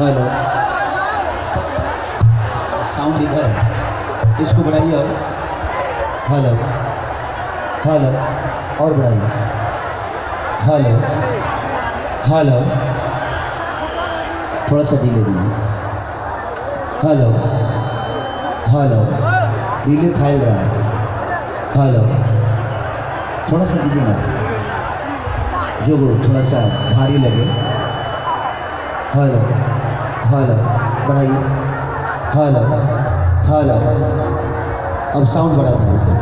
Hello, sound इधर है, इसको बढ़ाइए और हेलो हेलो और बढ़ाइए हेलो हेलो, थोड़ा सा डिले दीजिए हेलो हेलो, डिले फैल रहा है हेलो, थोड़ा सा दीजिए ना जो वो थोड़ा सा भारी लगे हेलो हेलो, बढ़ाइए हेलो हेलो, अब साउंड बढ़ा दीजिए।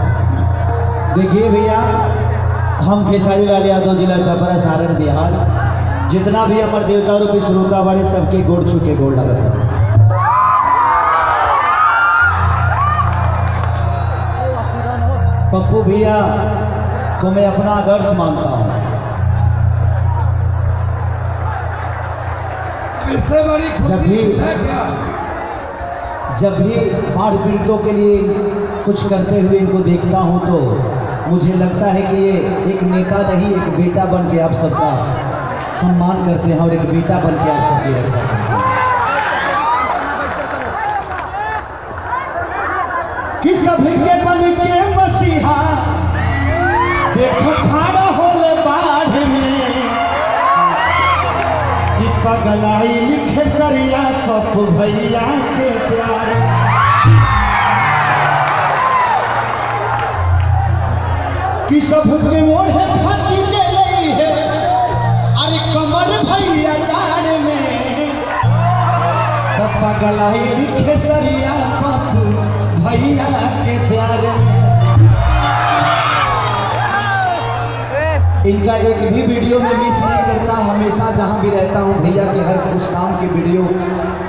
देखिए भैया, हम खेसारी लाल यादव, जिला छपरा, सारण, बिहार, जितना भी अमर देवता रूपी श्रोता बड़े सबके गोड़ छुके गोड़ लगा। पप्पू भैया को मैं अपना आदर्श मानता हूँ। इससे बड़ी जब भी बाढ़ पीड़ितों के लिए कुछ करते हुए इनको देखता हूँ तो मुझे लगता है कि ये एक नेता नहीं, एक बेटा बन के आप सबका सम्मान करते हैं और एक बेटा बन के आप सबकी रक्षा करते हैं। कि सभी के बन के मसीहा देखो खाना होले बाढ़ में, कि पगलाई लिखे सरिया पप्पू भैया के प्यार। कि सब के मोढ़े फाटी के लई है, अरे कमर भैया जाड़ में, तो पगलाई लिखे सरिया पप्पू भैया के प्यार। इनका एक भी वीडियो में मिस नहीं करता, हमेशा जहां भी रहता हूं भैया के हर कुछ काम की वीडियो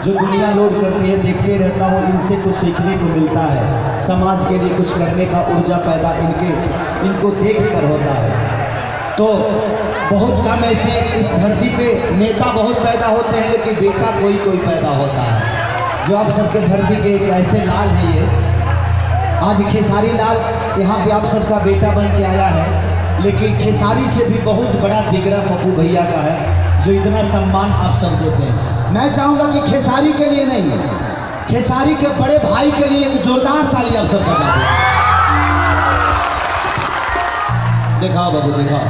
जो दुनिया लोड करती है देखते रहता हूं। इनसे कुछ सीखने को मिलता है, समाज के लिए कुछ करने का ऊर्जा पैदा इनको देख कर होता है। तो बहुत कम ऐसे इस धरती पे नेता बहुत पैदा होते हैं, लेकिन बेटा कोई कोई पैदा होता है। जो आप सबके धरती के एक ऐसे लाल है, ये आज खेसारी लाल यहाँ पे आप सबका बेटा बन के आया है, लेकिन खेसारी से भी बहुत बड़ा जिगरा पप्पू भैया का है, जो इतना सम्मान आप सब देते हैं। मैं चाहूंगा कि खेसारी के लिए नहीं, खेसारी के बड़े भाई के लिए एक जोरदार ताली आप सब बजा दें। दिखाओ बाबू, दिखाओ।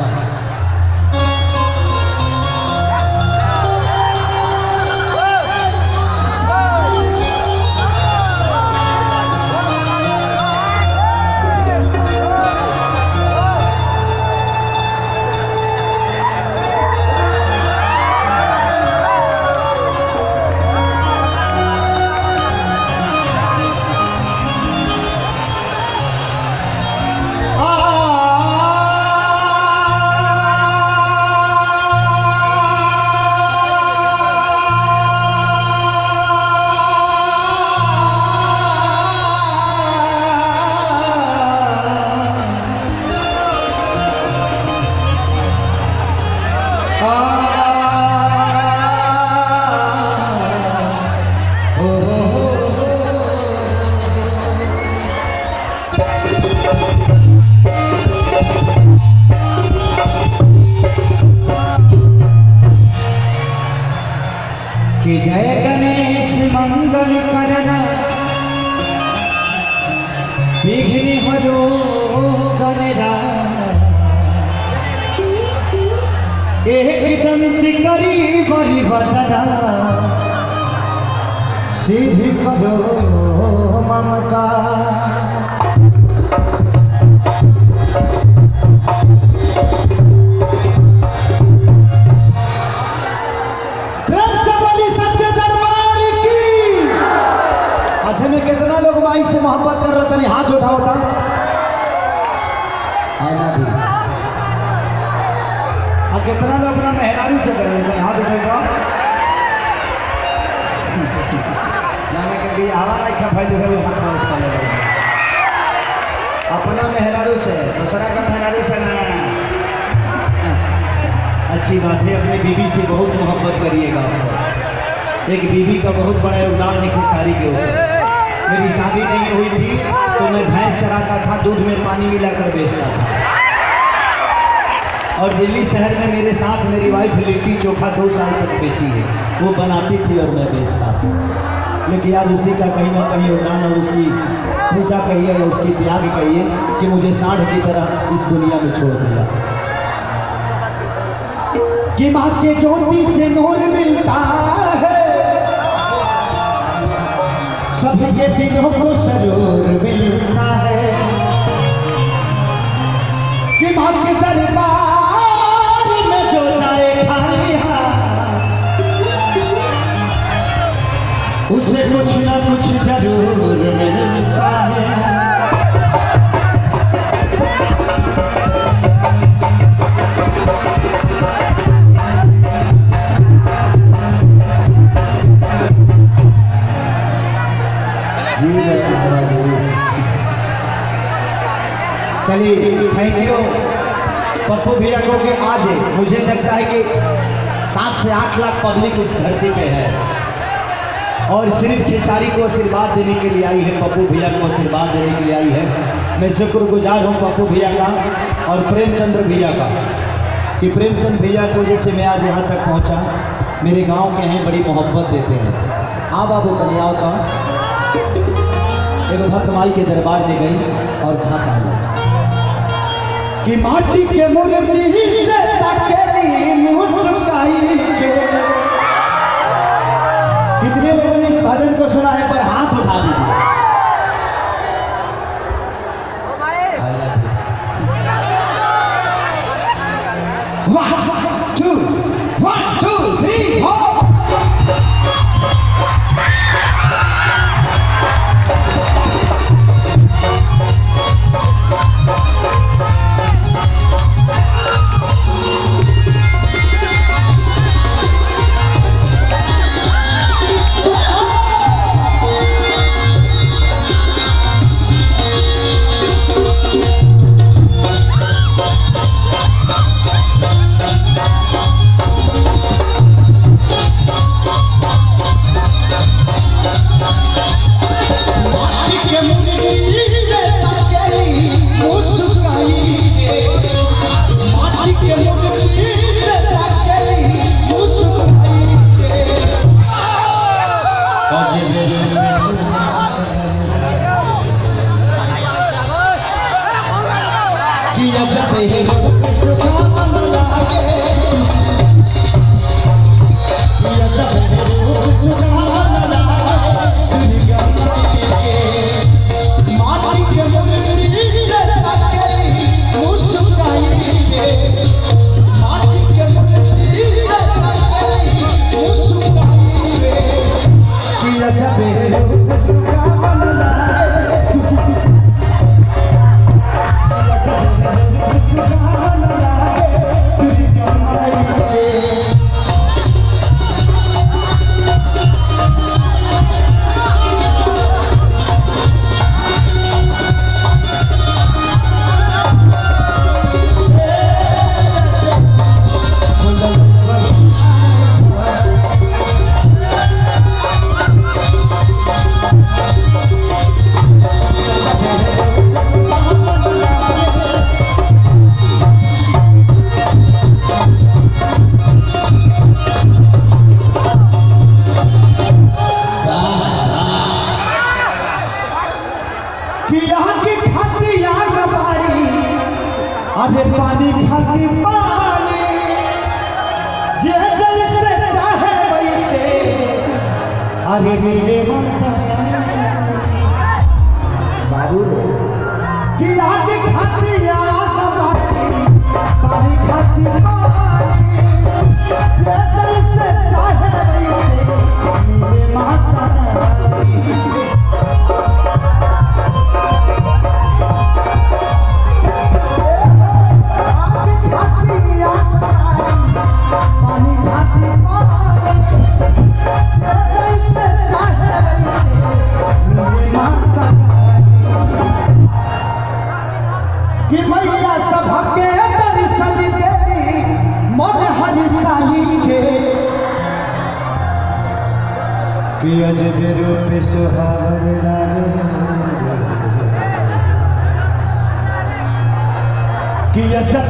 कि जय गणेश मंगल करना, विघ्न हरो गणराज, एक दंत करी बलि वदना, सिद्धि करो ममता। अच्छा, में कितना लोग भाई से मोहब्बत कर रहे थे, हाथ उठाओ उठा और कितना लोग अपना मेहरारू से कर रहे थे, हाथ उठाओ। जाने के लिए हवा नहीं खा भाई, जो है वो हाथ उठा ले अपना मेहरारू से, दूसरा का मेहरारू से ना। अच्छी बात है, अपनी बीवी से बहुत मोहब्बत करिएगा आप सब। एक बीवी का बहुत बड़ा योगदान है खेसारी के ऊपर। मेरी शादी नहीं हुई थी तो मैं भैंस चराता था, दूध में पानी मिलाकर बेचता था। और दिल्ली शहर में मेरे साथ मेरी वाइफ लिट्टी चोखा 2 साल तक बेची है। वो बनाती थी और मैं बेचता था। लेकिन यार उसी का कहीं ना कहीं योगदान और उसकी पूजा कहिए या उसकी त्याग कहिए कि मुझे सांड की तरह इस दुनिया में छोड़ दिया। कि माँ के ज्योति से नूर मिलता है, सबके दिलों को सरूर मिलता है। कि माँ के दरबार में जो जाए खाली उसे कुछ ना कुछ जरूर मिलता है। चलिए थैंक यू पप्पू भैया को कि आज मुझे लगता है कि 7 से 8 लाख पब्लिक इस धरती पे है और सिर्फ खेसारी को आशीर्वाद देने के लिए आई है, पप्पू भैया को आशीर्वाद देने के लिए आई है। मैं शुक्रगुजार हूँ पप्पू भैया का और प्रेमचंद्र भैया का कि प्रेमचंद भैया को जैसे मैं आज यहाँ तक पहुँचा, मेरे गांव के हैं, बड़ी मोहब्बत देते हैं। हाँ बाबू कन्याओं का एक भक्त माई के दरबार में गई और कहा कि माटी के मूर्ति से ताकेली मुस्काई के। कितने लोगों ने इस भजन को सुना है पर हाथ उठा दीजिए। वन टू थ्री फोर। अरे पानी खाती पानी जे जल से चाहे वैसे। अरे मेरे माता बाबू कि आग खाती आग पानी खाती पानी जे जल से चाहे वैसे। मेरे माता कि मैया सबके दर्शन देली मौज हरिसाली के। कि अजब रूप सुहावना कि अच्छा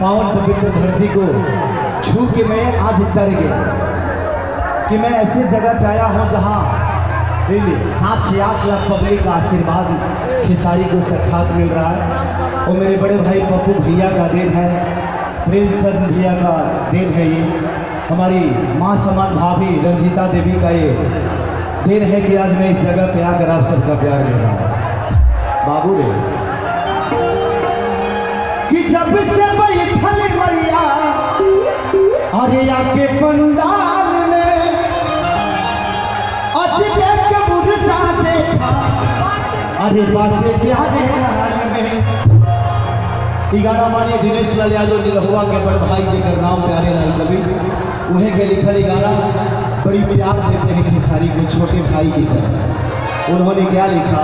पावन पवित्र धरती को छू के मैं आज डर गया कि मैं ऐसी जगह पे आया हूँ जहाँ 7 से 8 लाख पब्लिक का आशीर्वाद खेसारी को साक्षात मिल रहा है। और मेरे बड़े भाई पप्पू भैया का देन है, प्रेमचंद भैया का देन है, ये हमारी माँ समान भाभी रंजीता देवी का ये देन है कि आज मैं इस जगह पे आकर आप सबका प्यार ले रहा हूँ। बाबू रे कि जब से बैठल मैया अरे आके पंडाल में अजबे के बुझा देखा अरे बातें प्यारे लाल में। गाना मानिए दिनेश लाल यादव निरहुआ के बड़ भाई जेकर नाम प्यारे लाल कवि उन्हें के लिखल गाना बड़ी प्यार देते हैं खेसारी को छोटे भाई की तरह। उन्होंने क्या लिखा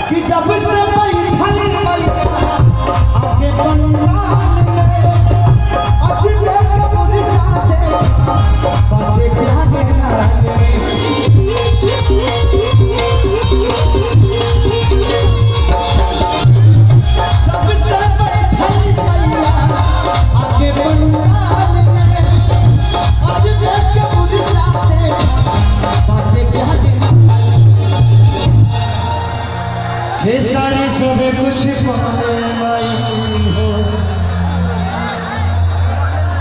कि जब से बैठल मैया आके पंडाल में अजबे के बुझा देखा बातें प्यारे लाल में। खेसारी सब कुछ पाले माई हो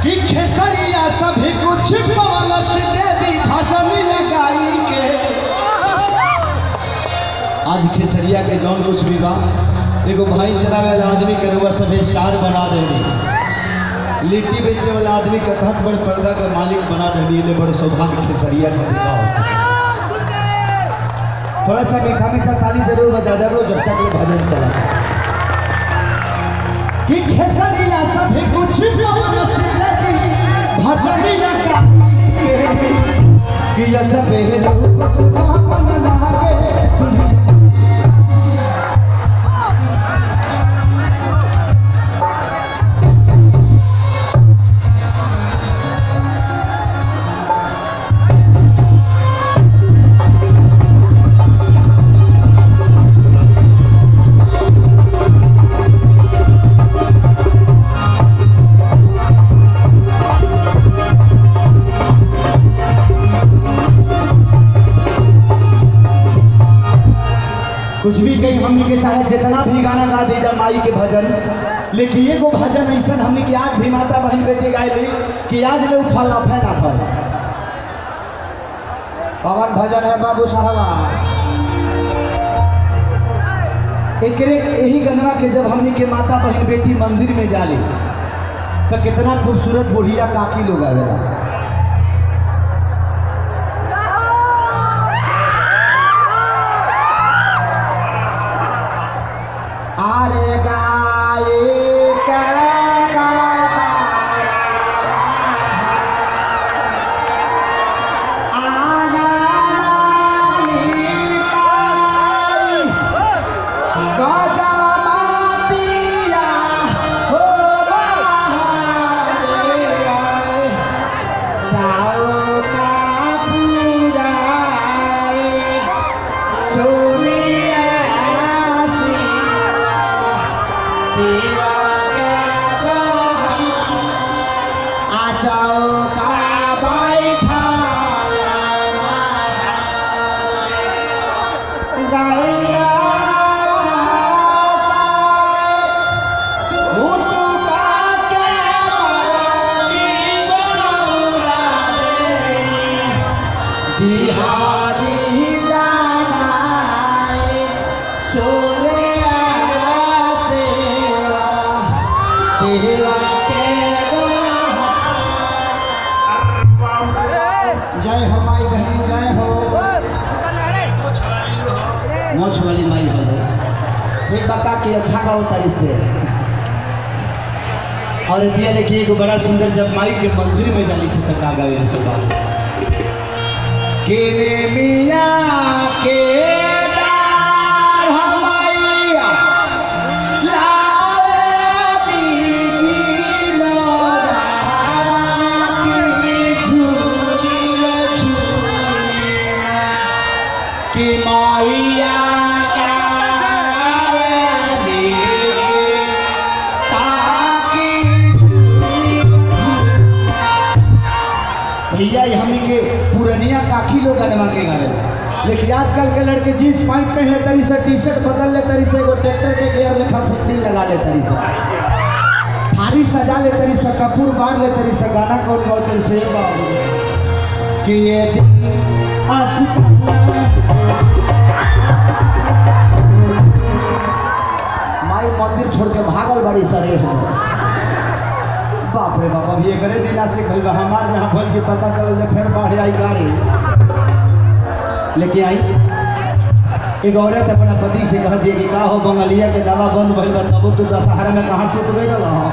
कि खेसरिया सभी कुछ पालस देवी भजन लगाई के। आज खेसरिया के जौन कुछ भी बा एगो भाई चलावे वाला आदमी के रुआ सब स्टार बना देनी, लिट्टी बेचे वाला आदमी के बहुत बड़ पर्दा का मालिक बना देनी। ले बड़ सौभाग्य खेसरिया का दिखा हो सके। थोड़ा सा मीठा मीठा ताली जरूर बजा दो जब तक ये भजन चला। कि खेसरिया सभी कुछ भजन लगा कि अजबे कुछ भी कहीं हमने के चाहे जितना भी गाना गा दीजा माई के भजन, लेकिन एगो भजन ऐसा हमने की आज भी माता बहन बेटे गाय ली कि आज ले फल फैला फल पवन भजन है बाबू साहब। एक यही गंगा के जब हमने के माता बहन बेटी मंदिर में जाली तो कितना खूबसूरत बुढ़िया काकी लोग आवेला। आरे गाये जय हो माई बहनी, जय हो। मोछ वाली माई हो फिर बका के अच्छा गाओ तारीफ से। और दिया लिखिए एक बड़ा सुंदर, जब माई के मंदिर में जाली से तक आ गए सब के मिया के दार हमैया कि माइया भैया हमी के पुरनिया काफी लोग अनवा के गावे, लेकिन आजकल के लड़के जींस पैंट पहले तरी से, टी शर्ट बदल ले तरी से, एगो ट्रैक्टर के गियर लेखा सिक्की लगा ले तरी से, थारी सजा ले तरी से, कपूर बांध ले तरी से, गाना कौन गाओ तरी से बाबू कि ये माई मंदिर छोड़ के भागल बड़ी सरे हो। बाप रे बाप, अब ये करे दिला से कल हमारे यहाँ बोल के पता चल जे फिर बाढ़ आई गाड़ी लेके आई। एक औरत अपना पति से कह कि का हो बंगलिया के दवा बंद भइल बा, तब तू दशहरा में कहाँ सुत गई रहा।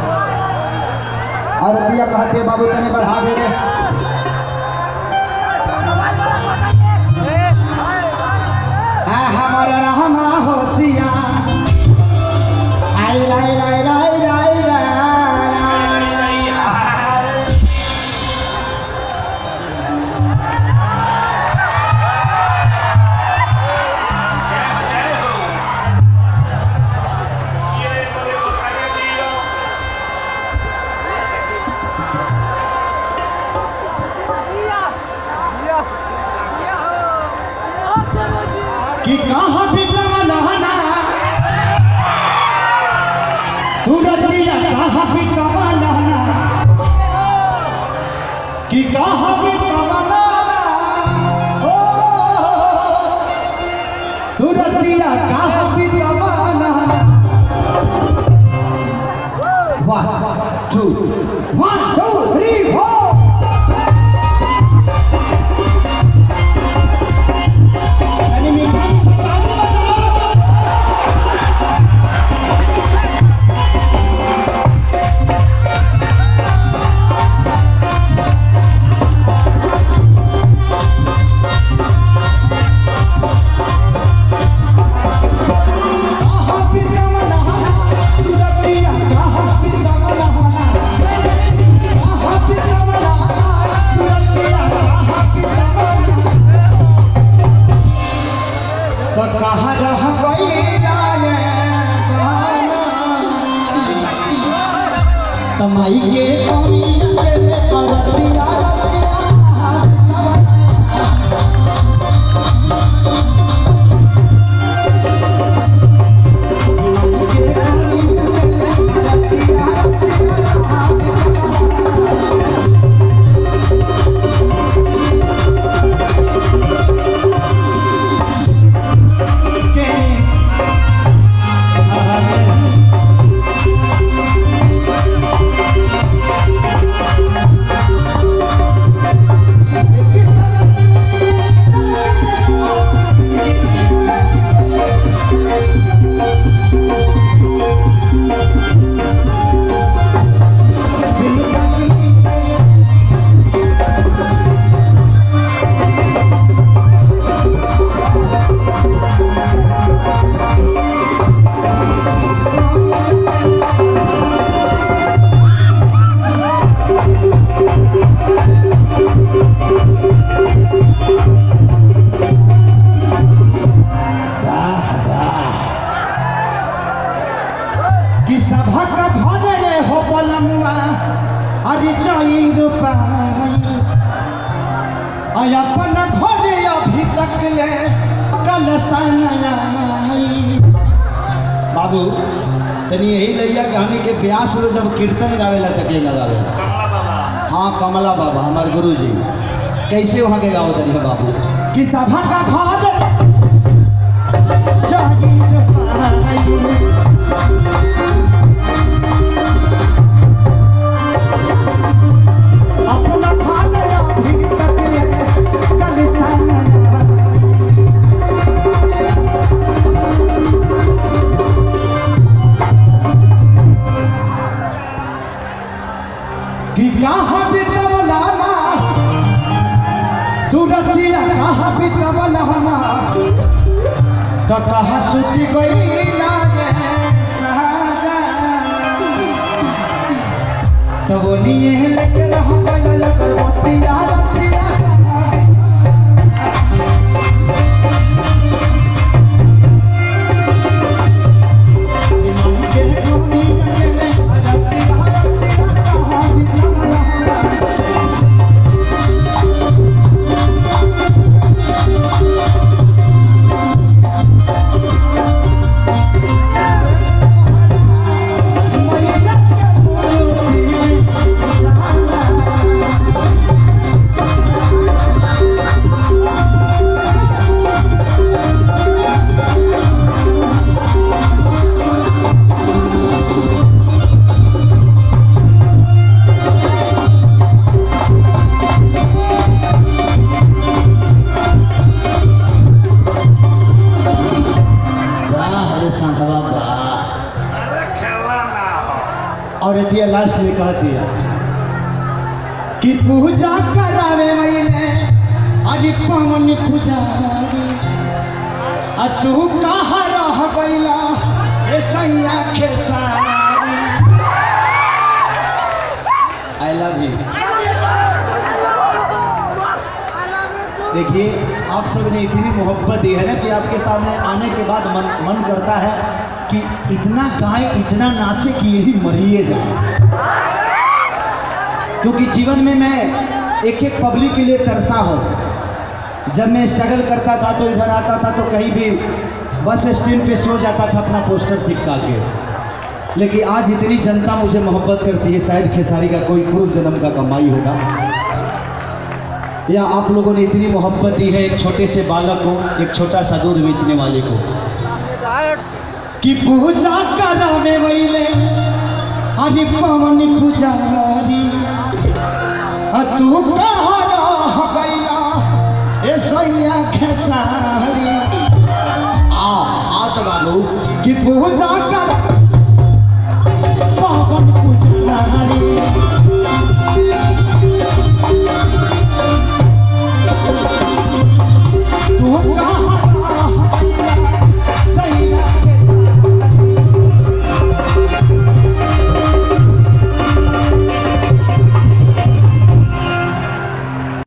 औरतिया कहते बाबू तने बढ़ा दे रे, हमारा रहमा होशिया आई लाई लाई लाई लाई कि कहाँ बिटवलहना तू रतिया, कहाँ बिटवलहना कि कहाँ बिटवलहना ओ तू रतिया, कहाँ बिटवलहना। 1 2 3 4 तो कहाँ रह गई तमाई के कि सभा का भरे हो बलमुआ अरे चाहिए पाई अपन घरे अभी तक ले कल बाबू तनी यही लैया कि हमी के प्यास लो जब कीर्तन गावेला तके लगावेला। हाँ कमला बाबा हमारे गुरु जी कैसे वहाँ के गाओ तनी है बाबू कि सभा का घर चाहिए कहाँ बितवलाना तू रतिया कहाँ बितवलाना तो कहाँ सुती गई लागे साजा तो बोलिए लेके रहो गया रतिया रतिया और ये लास्ट में कह दिया कि पूजा करावे मैले अरे पवन पुजारी आ तू कहाँ रह गइला ए सैया खेसारी। I love you. देखिए आप सब ने इतनी मोहब्बत दी है ना कि आपके सामने आने के बाद मन करता है कि इतना गाए इतना नाचे कि यही मरिए जाए, क्योंकि जीवन में मैं एक एक पब्लिक के लिए तरसा हूँ। जब मैं स्ट्रगल करता था तो इधर आता था तो कहीं भी बस स्टैंड पे सो जाता था अपना पोस्टर चिपका के, लेकिन आज इतनी जनता मुझे मोहब्बत करती है। शायद खेसारी का कोई पूर्व जन्म का कमाई होगा, या आप लोगों ने इतनी मोहब्बत दी है एक छोटे से बालक को, एक छोटा सा दूध बेचने वाले को, कि पूजा करावे मैले अरे पवन पुजारी तू कहाँ रह गइला ए सैया खेसारी। आ तो बाबू कि पूजा कर